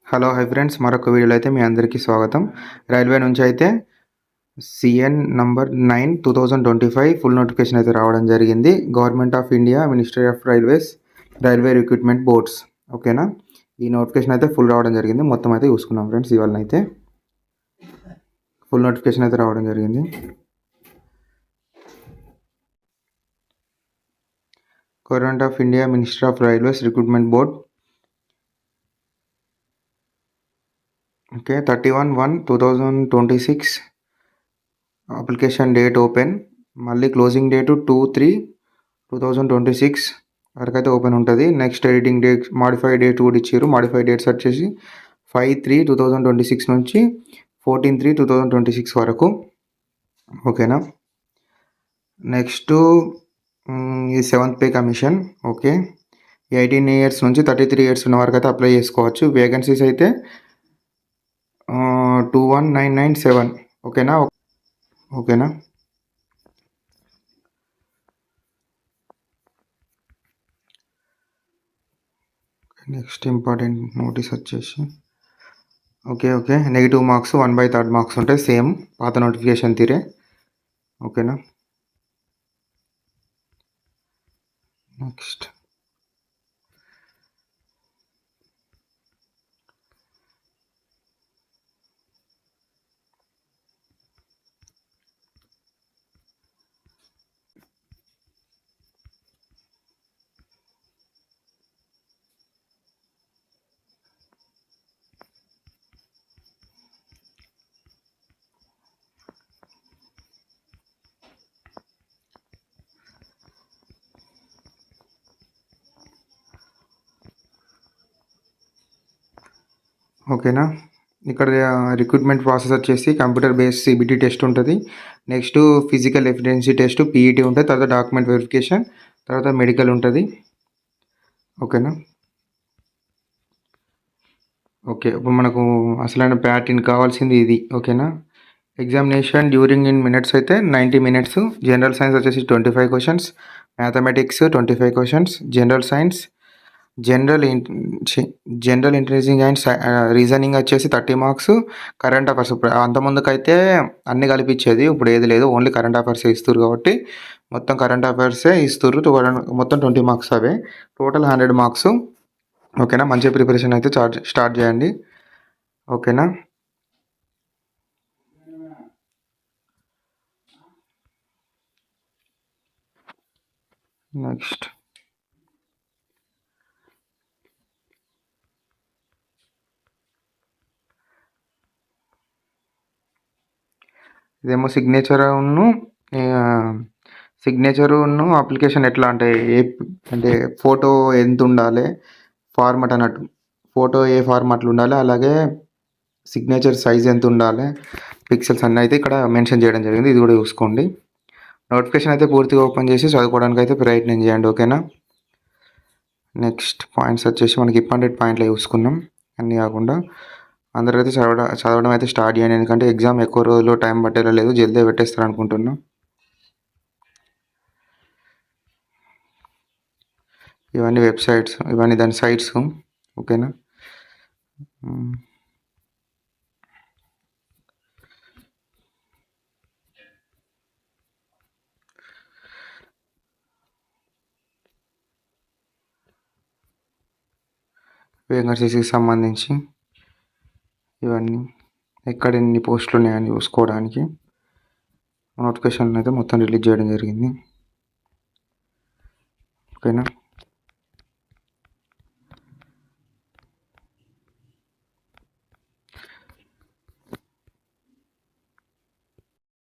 Hello hi friends, మరొక వీడియోలో అయితే మీ అందరికీ స్వాగతం. రైల్వే నుంచి అయితే సిఎన్ నంబర్ 9 2025 ఫుల్ నోటిఫికేషన్ అయితే రావడం జరిగింది. Government of India, ministry of railways, railway recruitment boards. ఓకేనా, ఈ నోటిఫికేషన్ అయితే ఫుల్ రావడం జరిగింది. మొత్తం అయితే చూసుకున్నాం ఫ్రెండ్స్. ఇవాళ అయితే ఫుల్ నోటిఫికేషన్ అయితే రావడం జరిగింది. Government of India, ministry of railways, recruitment board. Okay, 31/1/2026 application date open. మళ్ళీ క్లోజింగ్ డేటు 2/3/2026 వరకు అయితే ఓపెన్ ఉంటుంది. Next editing date, modified date కూడా ఇచ్చారు. మాడిఫైడ్ డేట్స్ వచ్చేసి 5/3/2026 నుంచి 14/3/2026 వరకు. ఓకేనా, నెక్స్ట్ ఈ 7th pay commission. Okay, 18 years నుంచి 33 years ఉన్న వరకు అయితే అప్లై చేసుకోవచ్చు. వేకెన్సీస్ అయితే 21997. ఓకేనా. నెక్స్ట్ ఇంపార్టెంట్ నోటీస్ వచ్చేసి ఓకే నెగిటివ్ మార్క్స్ 1/3 మార్క్స్ ఉంటాయి, సేమ్ పాత నోటిఫికేషన్ తీరే. ఓకేనా, నెక్స్ట్ ఓకేనా, ఇక్కడ రిక్రూట్మెంట్ ప్రాసెస్ వచ్చేసి కంప్యూటర్ బేస్డ్ సిబిటి టెస్ట్ ఉంటుంది. Next physical efficiency test PET ఉంటుంది. తర్వాత డాక్యుమెంట్ వెరిఫికేషన్, తర్వాత మెడికల్ ఉంటుంది. ఓకేనా, ఓకే ఇప్పుడు మనకు అసలైన ప్యాటర్న్ కావాల్సింది ఇది. ఓకేనా, ఎగ్జామినేషన్ డ్యూరింగ్ ఇన్ మినిట్స్ అయితే 90 minutes. జనరల్ సైన్స్ వచ్చేసి 25 questions, mathematics 25 questions, general science, general intelligence and reasoning వచ్చేసి 30 marks, కరెంట్ అఫైర్స్. ఇప్పుడు అంతకుముందుకైతే అన్ని కలిపిచ్చేది, ఇప్పుడు ఏది లేదు, ఓన్లీ కరెంట్ అఫైర్సే ఇస్తారు. కాబట్టి మొత్తం కరెంట్ అఫైర్సే ఇస్తారు. మొత్తం 20 marks అవే, టోటల్ 100 marks. ఓకేనా, మంచి ప్రిపరేషన్ అయితే స్టార్ట్ చేయండి. ఓకేనా, నెక్స్ట్ ఇదేమో సిగ్నేచరును అప్లికేషన్ ఎట్లా అంటే అంటే ఫోటో ఎంత ఉండాలి, ఫార్మాట్ అన్నట్టు. ఫోటో ఏ ఫార్మాట్లో ఉండాలి, అలాగే సిగ్నేచర్ సైజ్ ఎంత ఉండాలి, పిక్సెల్స్ అన్నీ అయితే ఇక్కడ మెన్షన్ చేయడం జరిగింది. ఇది కూడా చూసుకోండి. నోటిఫికేషన్ అయితే పూర్తిగా ఓపెన్ చేసి చదువుకోవడానికి అయితే ప్రయత్నం చేయండి. ఓకేనా, నెక్స్ట్ పాయింట్స్ వచ్చేసి మనకి ఇంపార్టెంట్ పాయింట్లు చూసుకున్నాం. అన్నీ కాకుండా అందరూ అయితే చదవడం అయితే స్టార్ట్ చేయండి. ఎందుకంటే ఎగ్జామ్ ఎక్కువ రోజులు టైం పట్టేలా లేదు, జల్దీ పెట్టేస్తారు అనుకుంటున్నాం. ఇవన్నీ వెబ్సైట్స్, ఇవన్నీ దాని సైట్స్. ఓకేనా, వేకెన్సీస్కి సంబంధించి ఇవన్నీ ఎక్కడ ఎన్ని పోస్టులు ఉన్నాయని చూసుకోవడానికి నోటిఫికేషన్ అయితే మొత్తం రిలీజ్ చేయడం జరిగింది. ఓకేనా.